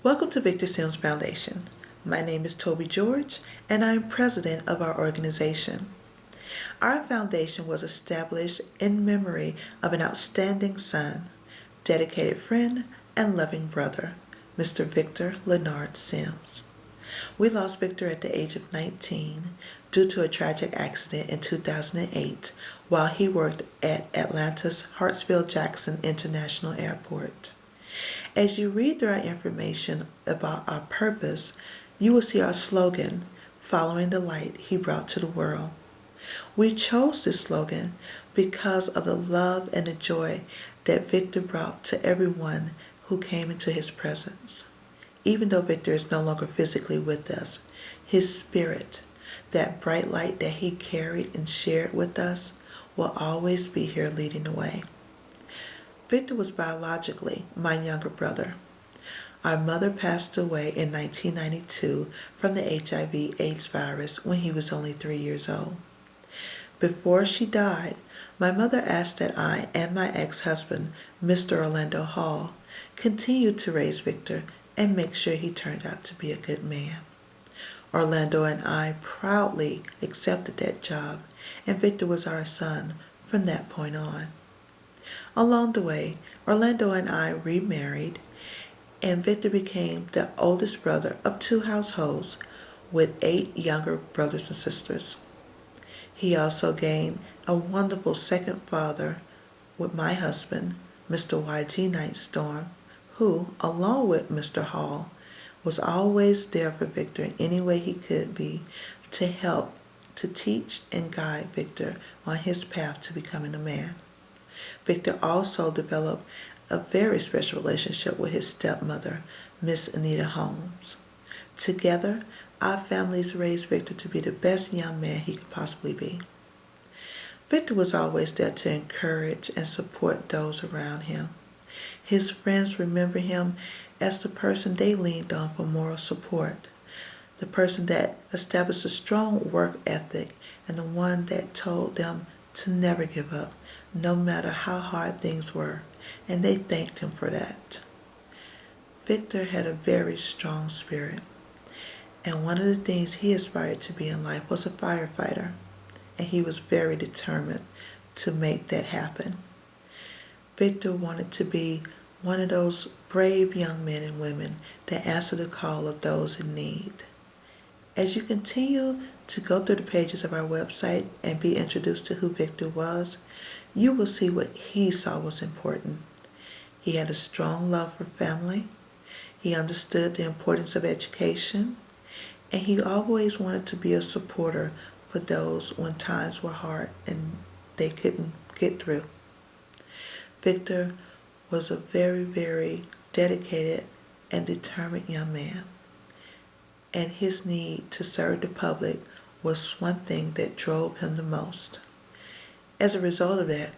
Welcome to Victor Sims Foundation. My name is Toby George, and I am president of our organization. Our foundation was established in memory of an outstanding son, dedicated friend, and loving brother, Mr. Victor Leonard Sims. We lost Victor at the age of 19 due to a tragic accident in 2008 while he worked at Atlanta's Hartsfield-Jackson International Airport. As you read through our information about our purpose, you will see our slogan, Following the Light He Brought to the World. We chose this slogan because of the love and the joy that Victor brought to everyone who came into his presence. Even though Victor is no longer physically with us, his spirit, that bright light that he carried and shared with us, will always be here leading the way. Victor was biologically my younger brother. Our mother passed away in 1992 from the HIV/AIDS virus when he was only 3 years old. Before she died, my mother asked that I and my ex-husband, Mr. Orlando Hall, continue to raise Victor and make sure he turned out to be a good man. Orlando and I proudly accepted that job, and Victor was our son from that point on. Along the way, Orlando and I remarried, and Victor became the oldest brother of 2 households with 8 younger brothers and sisters. He also gained a wonderful second father with my husband, Mr. Y.G. Nyghtstorm, who, along with Mr. Hall, was always there for Victor in any way he could be to help to teach and guide Victor on his path to becoming a man. Victor also developed a very special relationship with his stepmother, Miss Anita Holmes. Together, our families raised Victor to be the best young man he could possibly be. Victor was always there to encourage and support those around him. His friends remember him as the person they leaned on for moral support, the person that established a strong work ethic, and the one that told them to never give up, no matter how hard things were, and they thanked him for that. Victor had a very strong spirit, and one of the things he aspired to be in life was a firefighter, and he was very determined to make that happen. Victor wanted to be one of those brave young men and women that answer the call of those in need. As you continue to go through the pages of our website and be introduced to who Victor was, you will see what he saw was important. He had a strong love for family. He understood the importance of education, and he always wanted to be a supporter for those when times were hard and they couldn't get through. Victor was a very, very dedicated and determined young man, and his need to serve the public was one thing that drove him the most. As a result of that,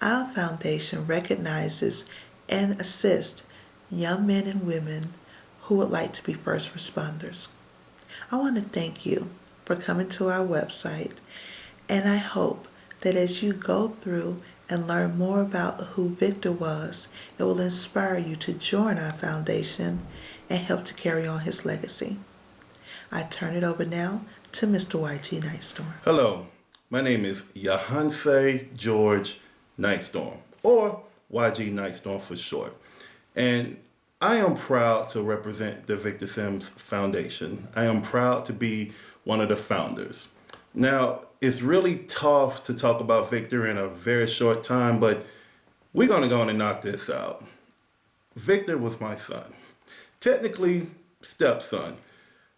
our foundation recognizes and assists young men and women who would like to be first responders. I want to thank you for coming to our website, and I hope that as you go through and learn more about who Victor was, it will inspire you to join our foundation and help to carry on his legacy. I turn it over now to Mr. Y.G. Nyghtstorm. Hello, my name is Toby George Nyghtstorm, or YG Nyghtstorm for short. And I am proud to represent the Victor Sims Foundation. I am proud to be one of the founders. Now, it's really tough to talk about Victor in a very short time, but we're going to go on and knock this out. Victor was my son. Technically, stepson.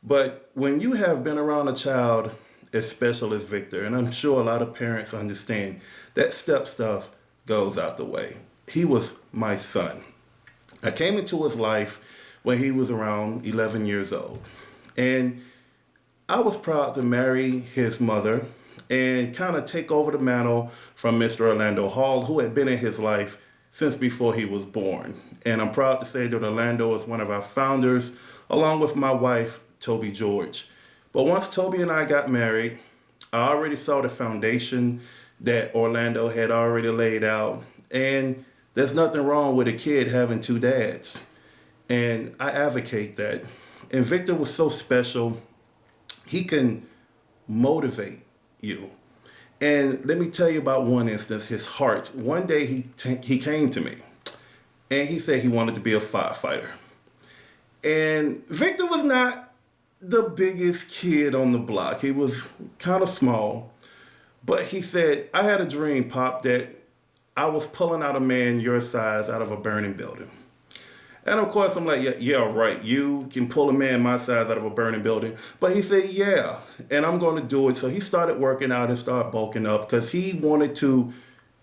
But when you have been around a child as special as Victor, and I'm sure a lot of parents understand, that step stuff goes out the way. He was my son. I came into his life when he was around 11 years old. And I was proud to marry his mother and kind of take over the mantle from Mr. Orlando Hall, who had been in his life since before he was born. And I'm proud to say that Orlando is one of our founders, along with my wife, Toby George. But once Toby and I got married, I already saw the foundation that Orlando had already laid out. And there's nothing wrong with a kid having 2 dads. And I advocate that. And Victor was so special. He can motivate you. And let me tell you about one instance, his heart. One day he came to me and he said he wanted to be a firefighter. And Victor was not the biggest kid on the block. He was kind of small. But he said, I had a dream, Pop, that I was pulling out a man your size out of a burning building. And of course, I'm like, yeah, right. You can pull a man my size out of a burning building. But he said, yeah, and I'm going to do it. So he started working out and started bulking up because he wanted to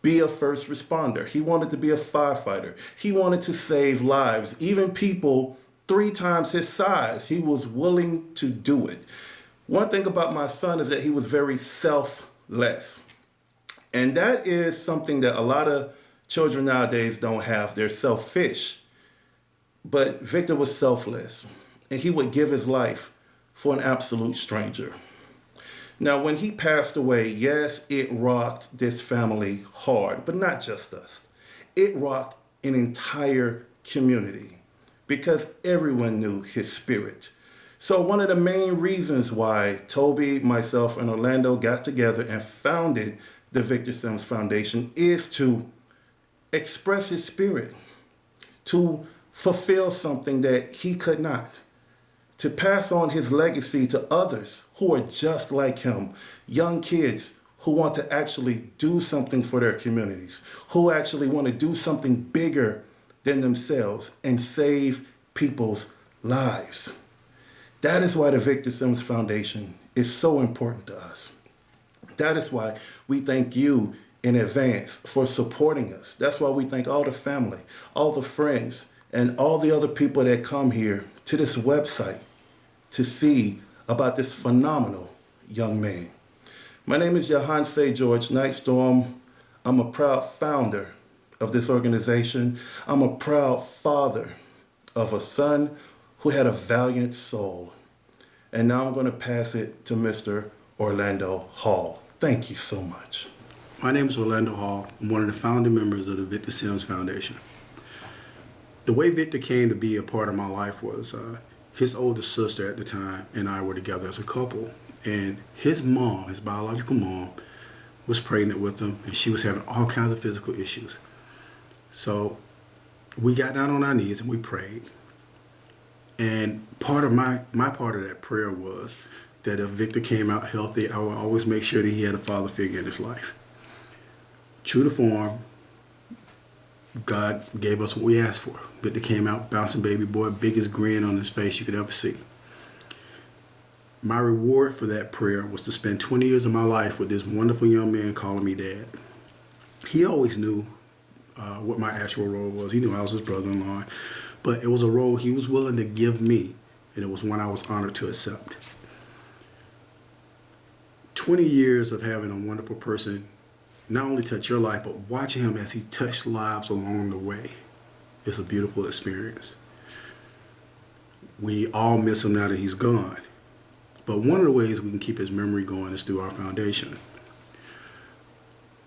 be a first responder. He wanted to be a firefighter. He wanted to save lives. Even people 3 times his size, he was willing to do it. One thing about my son is that he was very selfless. And that is something that a lot of children nowadays don't have. They're selfish. But Victor was selfless, and he would give his life for an absolute stranger. Now, when he passed away, yes, it rocked this family hard, but not just us. It rocked an entire community because everyone knew his spirit. So one of the main reasons why Toby, myself, and Orlando got together and founded the Victor Sims Foundation is to express his spirit, to fulfill something that he could not, to pass on his legacy to others who are just like him, young kids who want to actually do something for their communities, who actually want to do something bigger than themselves and save people's lives. That is why the Victor Sims Foundation is so important to us. That is why we thank you in advance for supporting us. That's why we thank all the family, all the friends, and all the other people that come here to this website to see about this phenomenal young man. My name is Toby George, Nyghtstorm. I'm a proud founder of this organization. I'm a proud father of a son who had a valiant soul. And now I'm going to pass it to Mr. Orlando Hall. Thank you so much. My name is Orlando Hall. I'm one of the founding members of the Victor Sims Foundation. The way Victor came to be a part of my life was his older sister at the time and I were together as a couple. And his mom, his biological mom, was pregnant with him and she was having all kinds of physical issues. So we got down on our knees and we prayed. And part of my part of that prayer was that if Victor came out healthy, I would always make sure that he had a father figure in his life. True to form, God gave us what we asked for. Victor came out, bouncing baby boy, biggest grin on his face you could ever see. My reward for that prayer was to spend 20 years of my life with this wonderful young man calling me dad. He always knew what my actual role was. He knew I was his brother-in-law. But it was a role he was willing to give me, and it was one I was honored to accept. 20 years of having a wonderful person not only touch your life, but watching him as he touched lives along the way is a beautiful experience. We all miss him now that he's gone. But one of the ways we can keep his memory going is through our foundation.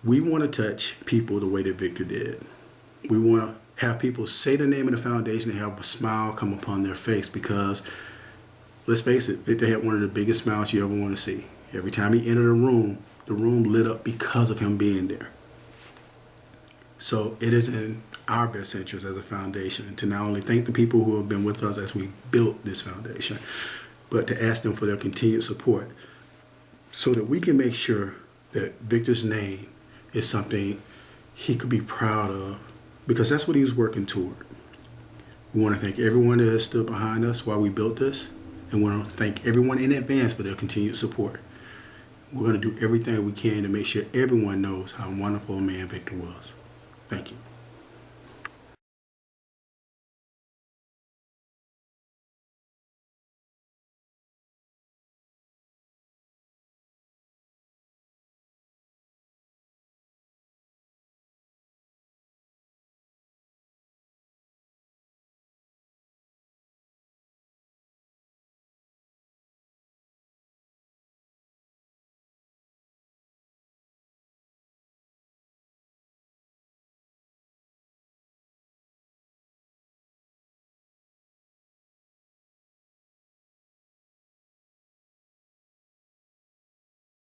We want to touch people the way that Victor did. We want to have people say the name of the foundation and have a smile come upon their face because, let's face it, Victor had one of the biggest smiles you ever want to see. Every time he entered a room, the room lit up because of him being there. So it is in our best interest as a foundation to not only thank the people who have been with us as we built this foundation, but to ask them for their continued support so that we can make sure that Victor's name is something he could be proud of because that's what he was working toward. We want to thank everyone that has stood behind us while we built this, and we want to thank everyone in advance for their continued support. We're going to do everything we can to make sure everyone knows how wonderful a man Victor was. Thank you.